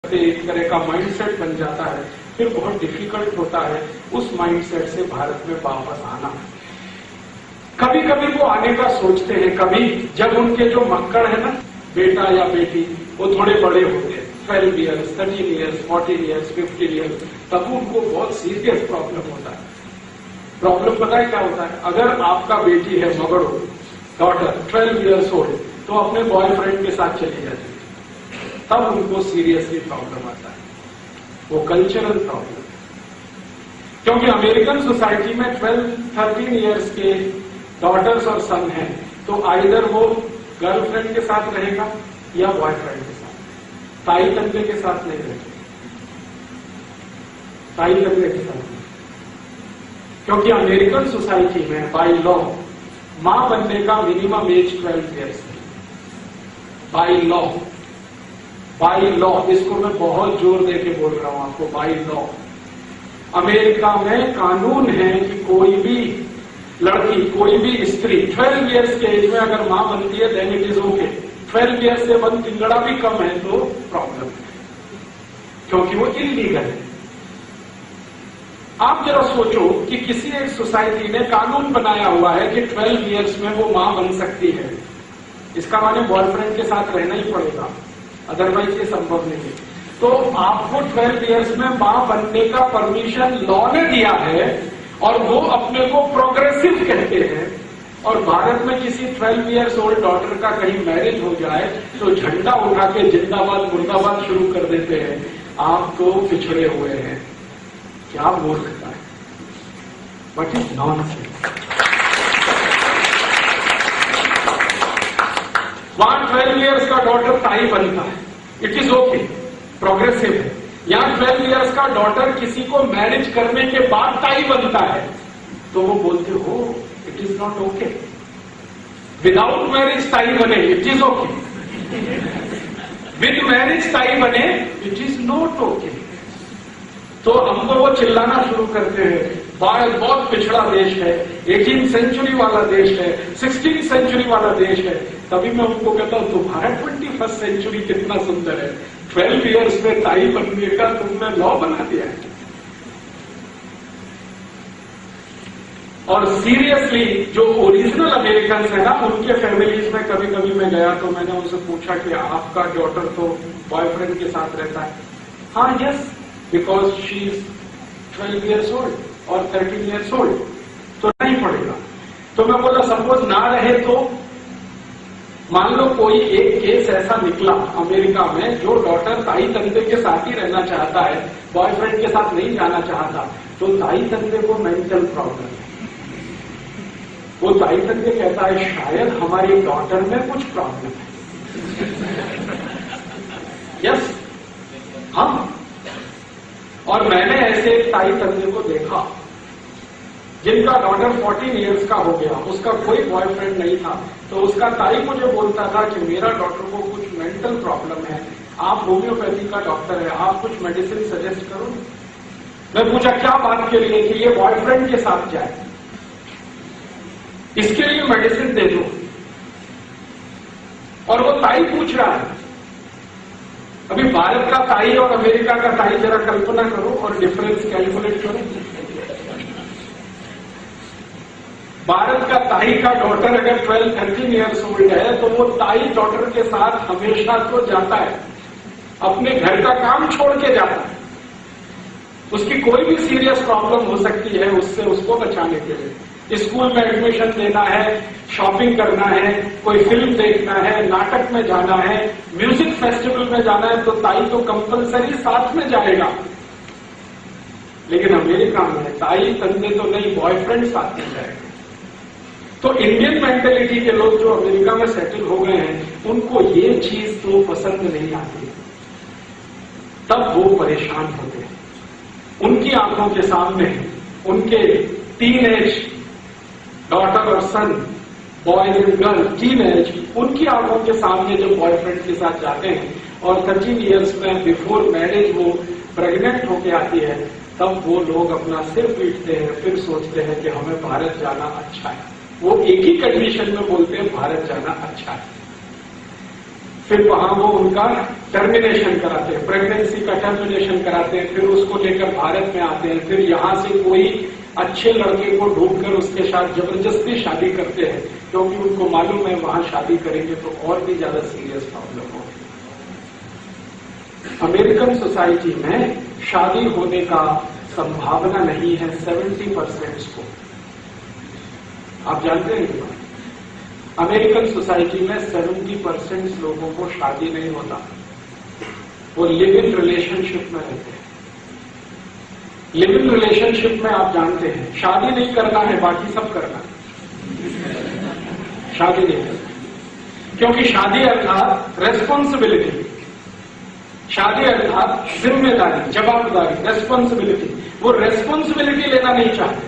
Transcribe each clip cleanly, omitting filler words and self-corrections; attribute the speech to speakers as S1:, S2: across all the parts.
S1: एक तरह का माइंडसेट बन जाता है, फिर बहुत डिफिकल्ट होता है उस माइंडसेट से भारत में वापस आना। कभी कभी वो आने का सोचते हैं, कभी जब उनके जो मक्कड़ है ना, बेटा या बेटी, वो थोड़े बड़े होते हैं, 12 ईयर्स, 13 ईयर्स, 14 ईयर्स, 15 ईयर्स, तब उनको बहुत सीरियस प्रॉब्लम होता है। प्रॉब्लम पता है क्या होता है? अगर आपका बेटी है, मगड़ो, डॉटर 12 ईयर्स ओल्ड, तो अपने बॉयफ्रेंड के साथ चली जाती है, तब उनको सीरियसली प्रॉब्लम आता है। वो कल्चरल प्रॉब्लम, क्योंकि अमेरिकन सोसाइटी में 12-13 ईयर्स के डॉटर्स और सन हैं, तो आइदर वो गर्लफ्रेंड के साथ रहेगा या बॉयफ्रेंड के साथ, ताई तंगे के साथ नहीं रहेगा, ताई तंगे के साथ नहीं। क्योंकि अमेरिकन सोसाइटी में बाय लॉ मां बनने का मिनिमम एज 12 ईयर्स है, बाय लॉ। बाय लॉ, इसको मैं बहुत जोर दे के बोल रहा हूं आपको, बाय लॉ। अमेरिका में कानून है कि कोई भी लड़की, कोई भी स्त्री 12 ईयर्स के एज में अगर मां बनती है then it is okay. 12 years से 1 तिंगड़ा भी कम है तो प्रॉब्लम है, क्योंकि वो इलीगल है। आप जरा सोचो कि किसी एक सोसाइटी ने कानून बनाया हुआ है कि 12 ईयर्स में वो मां बन सकती है, इसका माने बॉयफ्रेंड के साथ रहना ही पड़ेगा, अदरवाइज ये संभव नहीं है। तो आपको 12 ईयर्स में मां बनने का परमिशन लॉ ने दिया है, और वो अपने को प्रोग्रेसिव कहते हैं। और भारत में किसी 12 ईयर्स ओल्ड डॉटर का कहीं मैरिज हो जाए तो झंडा उठा के जिंदाबाद मुर्दाबाद शुरू कर देते हैं। आप तो पिछड़े हुए हैं, क्या मूर्खता है, व्हाट इज नॉनसेंस। वहां 12 ईयर्स का डॉटर ताई बनता है, इट इज ओके, प्रोग्रेसिव है। यहां 12 ईयर्स का डॉटर किसी को मैरिज करने के बाद ताई बनता है, तो वो बोलते हो it is not okay. Without marriage ताई बने it is okay, with marriage ताई बने इट इज नॉट ओके। तो हमको वो चिल्लाना शुरू करते हैं, भारत बहुत पिछड़ा देश है, 18th सेंचुरी वाला देश है, 16th सेंचुरी वाला देश है। तभी मैं उनको कहता हूं तुम्हारा 21st सेंचुरी कितना सुंदर है, 12 ईयर्स में ताई बनने का तुमने लॉ बना दिया है। और सीरियसली जो ओरिजिनल अमेरिकन है ना, उनके फैमिलीज में कभी कभी मैं गया तो मैंने उनसे पूछा कि आपका डॉटर तो बॉयफ्रेंड के साथ रहता है? हाँ, yes, because she is 12 years old और 13 ईयर्स ओल्ड, तो नहीं पड़ेगा। तो मैं बोला सपोज ना रहे तो, मान लो कोई एक केस ऐसा निकला अमेरिका में, जो डॉटर ताई तंदे के साथ ही रहना चाहता है, बॉयफ्रेंड के साथ नहीं जाना चाहता, तो ताई तंदे को मेंटल प्रॉब्लम है। वो ताई तंदे कहता है शायद हमारी डॉटर में कुछ प्रॉब्लम है। यस, हम। और मैंने ऐसे एक ताई तंदे को देखा जिनका डॉटर 14 ईयर्स का हो गया, उसका कोई बॉयफ्रेंड नहीं था, तो उसका ताई मुझे बोलता था कि मेरा डॉटर को कुछ मेंटल प्रॉब्लम है, आप होम्योपैथी का डॉक्टर है, आप कुछ मेडिसिन सजेस्ट करो। मैं पूछा क्या बात के लिए? कि ये बॉयफ्रेंड के साथ जाए, इसके लिए मेडिसिन दे दो। और वो ताई पूछ रहा है। अभी भारत का ताई और अमेरिका का ताई जरा कल्पना करो और डिफरेंस कैलकुलेट करो। भारत का ताई का डॉटर अगर 12-13 ईयर्स ओल्ड है, तो वो ताई डॉटर के साथ हमेशा तो जाता है, अपने घर का काम छोड़ के जाता है। उसकी कोई भी सीरियस प्रॉब्लम हो सकती है, उससे उसको बचाने के लिए स्कूल में एडमिशन लेना है, शॉपिंग करना है, कोई फिल्म देखना है, नाटक में जाना है, म्यूजिक फेस्टिवल में जाना है, तो ताई तो कंपलसरी साथ में जाएगा। लेकिन अमेरिका में ताई तंदे तो नहीं, बॉयफ्रेंड साथ में जाएगा। तो इंडियन मेंटेलिटी के लोग जो अमेरिका में सेटल हो गए हैं, उनको ये चीज तो पसंद नहीं आती, तब वो परेशान होते हैं। उनकी आंखों के सामने उनके टीनेज डॉटर और सन, बॉयज एंड गर्ल, टीनेज, उनकी आंखों के सामने जो बॉयफ्रेंड के साथ जाते हैं और 13 ईयर्स में बिफोर मैरिज वो प्रेग्नेंट होके आती है, तब वो लोग अपना सिर पीटते हैं, फिर सोचते हैं कि हमें भारत जाना अच्छा है। वो एक ही कंडीशन में बोलते हैं भारत जाना अच्छा है। फिर वहां वो उनका टर्मिनेशन कराते हैं, प्रेगनेंसी का टर्मिनेशन कराते हैं, फिर उसको लेकर भारत में आते हैं, फिर यहां से कोई अच्छे लड़के को ढूंढकर उसके साथ जबरदस्ती शादी करते हैं, क्योंकि उनको मालूम है वहां शादी करेंगे तो और भी ज्यादा सीरियस प्रॉब्लम होगी। अमेरिकन सोसाइटी में शादी होने का संभावना नहीं है 70% को। आप जानते हैं कि अमेरिकन सोसाइटी में 70% लोगों को शादी नहीं होता, वो लिव इन रिलेशनशिप में रहते हैं। लिव इन रिलेशनशिप में आप जानते हैं शादी नहीं करना है, बाकी सब करना है, शादी नहीं करना, क्योंकि शादी अर्थात रेस्पॉन्सिबिलिटी, शादी अर्थात जिम्मेदारी, जवाबदारी, रेस्पॉन्सिबिलिटी। वो रेस्पॉन्सिबिलिटी लेना नहीं चाहते,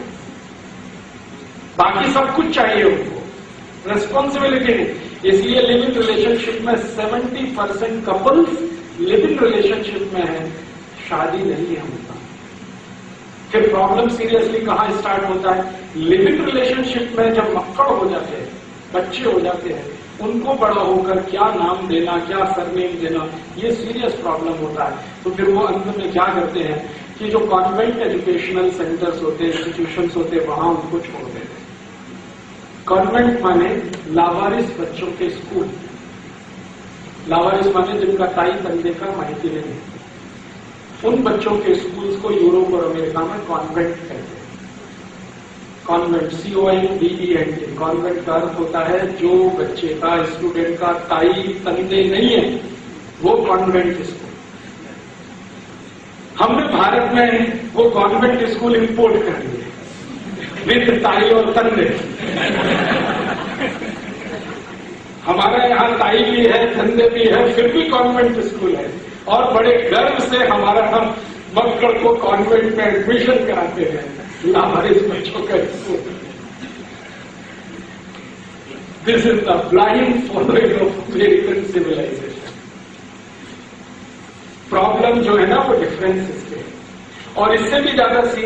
S1: बाकी सब कुछ चाहिए उनको, रेस्पॉन्सिबिलिटी नहीं। इसलिए लिव इन रिलेशनशिप में 70% कपल्स लिव इन रिलेशनशिप में है, शादी नहीं है उनका। फिर प्रॉब्लम सीरियसली कहां स्टार्ट होता है? लिव इन रिलेशनशिप में जब मक्कड़ हो जाते हैं, बच्चे हो जाते हैं, उनको बड़ा होकर क्या नाम देना, क्या सरनेम देना, ये सीरियस प्रॉब्लम होता है। तो फिर वो अंत में क्या करते हैं कि जो कॉन्वेंट एजुकेशनल सेंटर्स होते हैं, इंस्टीट्यूशंस होते हैं, वहां उनको छोड़ देते हैं। कॉन्वेंट माने लावारिस बच्चों के स्कूल, लावारिस माने जिनका ताई तंदे का माहिती नहीं, उन बच्चों के स्कूल्स को यूरोप और अमेरिका में कॉन्वेंट कहते हैं। कॉन्वेंट CONVENT, कॉन्वेंट का अर्थ होता है जो बच्चे का, स्टूडेंट का ताई तंदे नहीं है, वो कॉन्वेंट स्कूल। हमने भारत में वो कॉन्वेंट स्कूल इंपोर्ट कर लिए विद ताई और तंदे। हमारा यहाँ ताई भी है, तंदे भी है, फिर भी कॉन्वेंट स्कूल है, और बड़े गर्व से हमारा हम मक्कड़ को कॉन्वेंट में एडमिशन कराते हैं, लावारिस बच्चों का school. This is the blind following of American civilisation. Problem जो है ना वो डिफरेंस इसके, और इससे भी ज्यादा